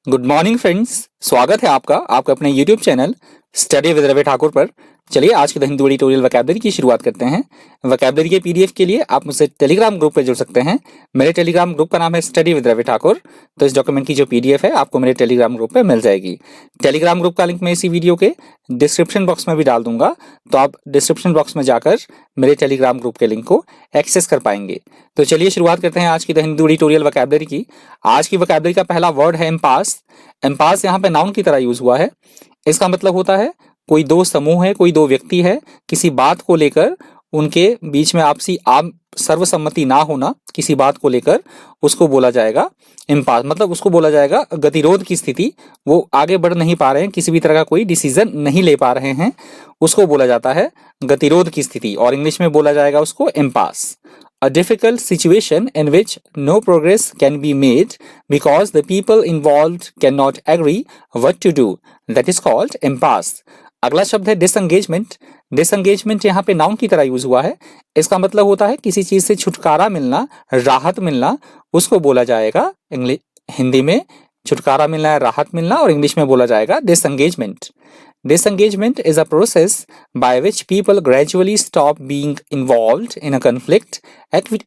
Good morning friends, स्वागत है आपका अपने YouTube channel study with Ravi Thakur पर। चलिए आज के द हिंदू एडिटोरियल वोकैबुलरी की शुरुआत करते हैं। वोकैबुलरी के पीडीएफ के लिए आप मुझसे टेलीग्राम ग्रुप पे जुड़ सकते हैं। मेरे टेलीग्राम ग्रुप का नाम है स्टडी विद रवि ठाकुर। तो इस डॉक्यूमेंट की जो पीडीएफ है आपको मेरे टेलीग्राम ग्रुप पे मिल जाएगी। टेलीग्राम ग्रुप का लिंक मैं इसी वीडियो के डिस्क्रिप्शन बॉक्स में भी डाल दूंगा, तो आप डिस्क्रिप्शन बॉक्स में जाकर मेरे टेलीग्राम ग्रुप के लिंक को एक्सेस कर पाएंगे। तो चलिए शुरुआत करते हैं आज की द हिंदू एडिटोरियल वोकैबुलरी की। आज की वोकैबुलरी का पहला वर्ड है एम्पास। एम्पास यहाँ पे नाउन की तरह यूज हुआ है। इसका मतलब होता है कोई दो समूह है, कोई दो व्यक्ति है, किसी बात को लेकर उनके बीच में आपसी आम सर्वसम्मति ना होना, किसी बात को लेकर उसको बोला जाएगा इम्पास। मतलब उसको बोला जाएगा गतिरोध की स्थिति, वो आगे बढ़ नहीं पा रहे हैं, किसी भी तरह का कोई डिसीजन नहीं ले पा रहे हैं, उसको बोला जाता है गतिरोध की स्थिति, और इंग्लिश में बोला जाएगा उसको impasse. A difficult situation in which no progress can be made because the people involved cannot agree what to do. That is called impasse. अगला शब्द है डिसंगेजमेंट। डिसंगेजमेंट यहाँ पे नाउन की तरह यूज हुआ है। इसका मतलब होता है किसी चीज से छुटकारा मिलना, राहत मिलना, उसको बोला जाएगा हिंदी में छुटकारा मिलना है, राहत मिलना, और इंग्लिश में बोला जाएगा disengagement. Disengagement is a process by which people gradually stop being involved in a conflict,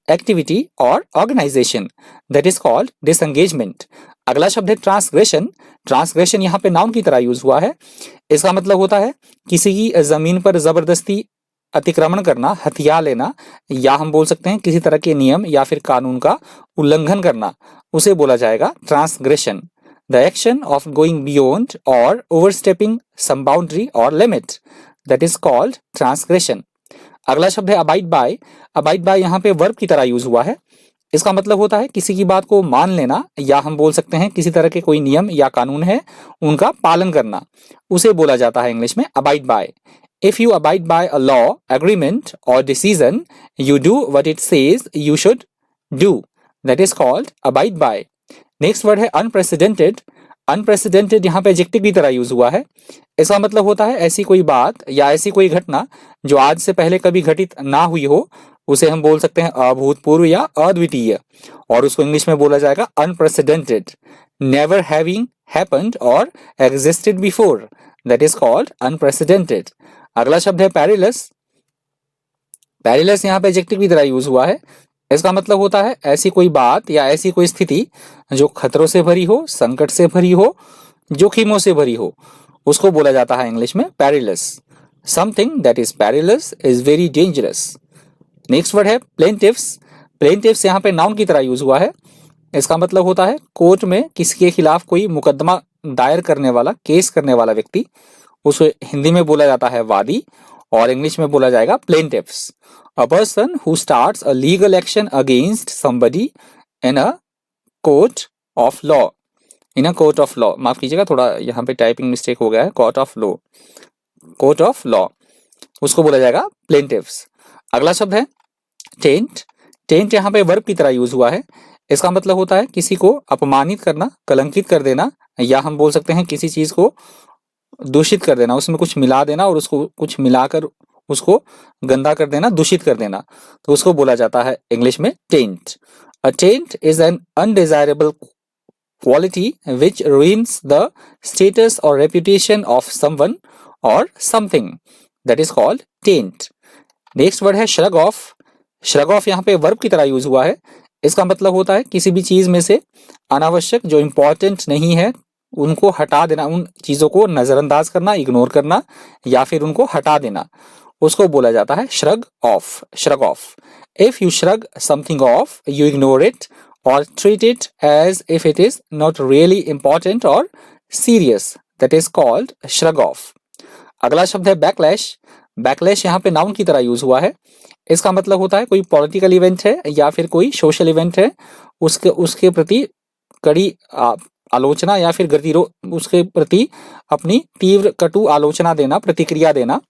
activity or organization. That is called disengagement. अगला शब्द है ट्रांसग्रेशन। ट्रांसग्रेशन यहाँ पे नाउन की तरह यूज हुआ है। इसका मतलब होता है किसी की जमीन पर जबरदस्ती अतिक्रमण करना, हथिया लेना, या हम बोल सकते हैं किसी तरह के नियम या फिर कानून का उल्लंघन करना, उसे बोला जाएगा transgression. The action of going beyond or overstepping some boundary or limit, that is called transgression. अगला शब्द है abide by। abide by यहाँ पे वर्ब की तरह यूज हुआ है। इसका मतलब होता है किसी की बात को मान लेना, या हम बोल सकते हैं किसी तरह के कोई नियम या कानून है उनका पालन करना, उसे बोला जाता है इंग्लिश में abide by. If you abide by a law, agreement or decision, you do what it says you should do. That is called abide by. Next word है अनप्रेसिडेंटेड। अनप्रेसिडेंटेड यहाँ पे एडजेक्टिव की तरह यूज हुआ है। इसका मतलब होता है ऐसी कोई बात या ऐसी कोई घटना जो आज से पहले कभी घटित ना हुई हो, उसे हम बोल सकते हैं अभूतपूर्व या अद्वितीय, और उसको इंग्लिश में बोला जाएगा अनप्रेसिडेंटेड। नेवर हैविंग हैपेंड और existed before, that is called unprecedented. अगला शब्द है पैरिलस। पैरिलस यहाँ पे एडजेक्टिव की तरह यूज हुआ है। इसका मतलब होता है ऐसी कोई बात या ऐसी कोई स्थिति जो खतरों से भरी हो, संकट से भरी हो, जोखिमों से भरी हो, उसको बोला जाता है इंग्लिश में perilous. Something that is perilous is very dangerous. Next word है प्लेंटिव्स। प्लेंटिव्स यहाँ पे नाउन की तरह यूज हुआ है। इसका मतलब होता है कोर्ट में किसी के खिलाफ कोई मुकदमा दायर करने वाला, केस करने वाला व्यक्ति, उसे हिंदी में बोला जाता है वादी, और इंग्लिश में बोला जाएगा प्लेंटिव्स। A person who starts a legal action against somebody in a court of law. In a court of law. माफ कीजिएगा, थोड़ा यहाँ पे टाइपिंग मिस्टेक हो गया है। court of law. court of law. उसको बोला जाएगा plaintiffs. अगला शब्द है taint. taint यहाँ पे वर्ब की तरह यूज हुआ है। इसका मतलब होता है किसी को अपमानित करना, कलंकित कर देना, या हम बोल सकते हैं किसी चीज को दूषित कर देना, उसमें कुछ मिला देना और उसको कुछ मिलाकर उसको गंदा कर देना, दूषित कर देना, तो उसको बोला जाता है इंग्लिश में tent. A tent is an undesirable quality which ruins the status और रेपुटेशन ऑफ समवन और something, that is called tent. Next word है श्रग ऑफ। श्रग ऑफ यहाँ पे वर्ब की तरह यूज हुआ है। इसका मतलब होता है किसी भी चीज में से अनावश्यक जो इंपॉर्टेंट नहीं है उनको हटा देना, उन चीजों को नजरअंदाज करना, इग्नोर करना, या फिर उनको हटा देना, उसको बोला जाता है shrug off. Shrug off. If you shrug something off, you ignore it और treat it as if it is not really important और serious, that is called shrug off. अगला शब्द है बैकलैश। बैकलैश यहाँ पे नाउन की तरह यूज हुआ है। इसका मतलब होता है कोई पॉलिटिकल इवेंट है या फिर कोई सोशल इवेंट है, उसके प्रति कड़ी आलोचना या फिर गतिरोध, उसके प्रति अपनी तीव्र कटु आलोचना देना, प्रतिक्रिया देना,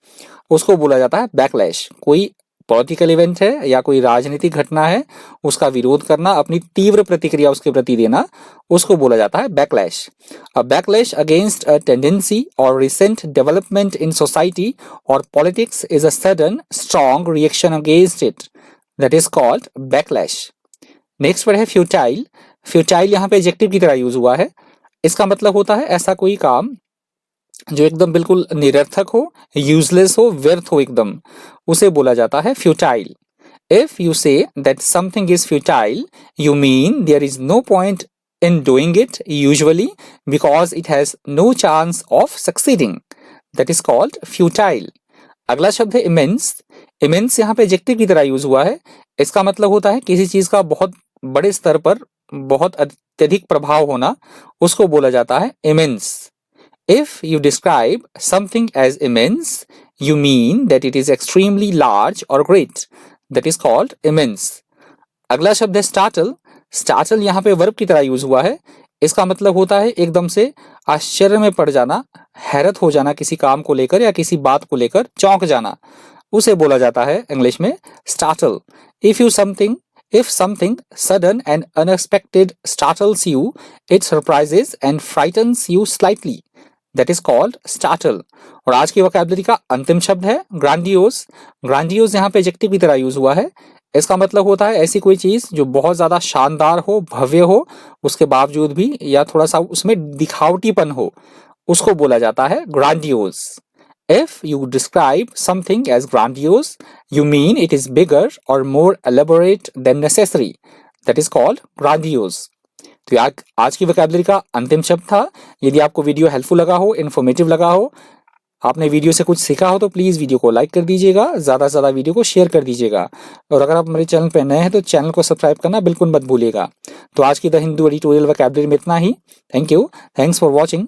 उसको बोला जाता है बैकलैश। कोई पॉलिटिकल इवेंट है या कोई राजनीतिक घटना है, उसका विरोध करना, अपनी तीव्र प्रतिक्रिया उसके प्रति देना, उसको बोला जाता है backlash. A backlash against a tendency और रिसेंट डेवलपमेंट इन सोसाइटी और politics is a sudden strong reaction against it, that is called backlash. Next word है फ्यूटाइल। फ्यूटाइल यहाँ पे एडजेक्टिव की तरह यूज हुआ है। इसका मतलब होता है ऐसा कोई काम जो एकदम बिल्कुल निरर्थक हो, यूजलेस हो, व्यर्थ हो एकदम, उसे बोला जाता है futile. If you say that something is futile, you mean there is no point in doing it usually because it has no chance of succeeding. That is called futile. अगला शब्द है immense. Immense यहाँ पे adjective की तरह use हुआ है। इसका मतलब होता है किसी चीज का बहुत बड़े स्तर पर बहुत अत्यधिक प्रभाव होना, उसको बोला जाता है immense. If you describe something as immense, you mean that it is extremely large or great. That is called immense. अगला शब्द है startle. Startle यहाँ पे वर्ब की तरह यूज हुआ है। इसका मतलब होता है एकदम से आश्चर्य में पड़ जाना, हैरत हो जाना किसी काम को लेकर या किसी बात को लेकर चौंक जाना, उसे बोला जाता है इंग्लिश में startle. If something sudden and unexpected startles you, it surprises and frightens you slightly. That is called startle. और आज की वोकैबुलरी का अंतिम शब्द है ग्रांडियोस. ग्रांडियोस यहाँ पे एडजेक्टिव की तरह यूज हुआ है। इसका मतलब होता है ऐसी कोई चीज जो बहुत ज्यादा शानदार हो, भव्य हो, उसके बावजूद भी या थोड़ा सा उसमें दिखावटीपन हो, उसको बोला जाता है ग्रांडियोस. If you describe something as grandiose, you mean it is bigger or more elaborate than necessary. That is called grandiose. तो आज की वोकैबुलरी का अंतिम शब्द था. यदि आपको वीडियो हेल्पफुल लगा हो, इन्फॉर्मेटिव लगा हो, आपने वीडियो से कुछ सीखा हो, तो प्लीज़ वीडियो को लाइक कर दीजिएगा, ज़्यादा से ज़्यादा वीडियो को शेयर कर दीजिएगा. और अगर आप हमारे चैनल पर नए हैं तो चैनल को सब्सक्राइब करना बिल्कुल मत भूलिएगा. तो आज की द हिंदू एडिटोरियल वोकैबुलरी में इतना ही. Thank you. Thanks for watching.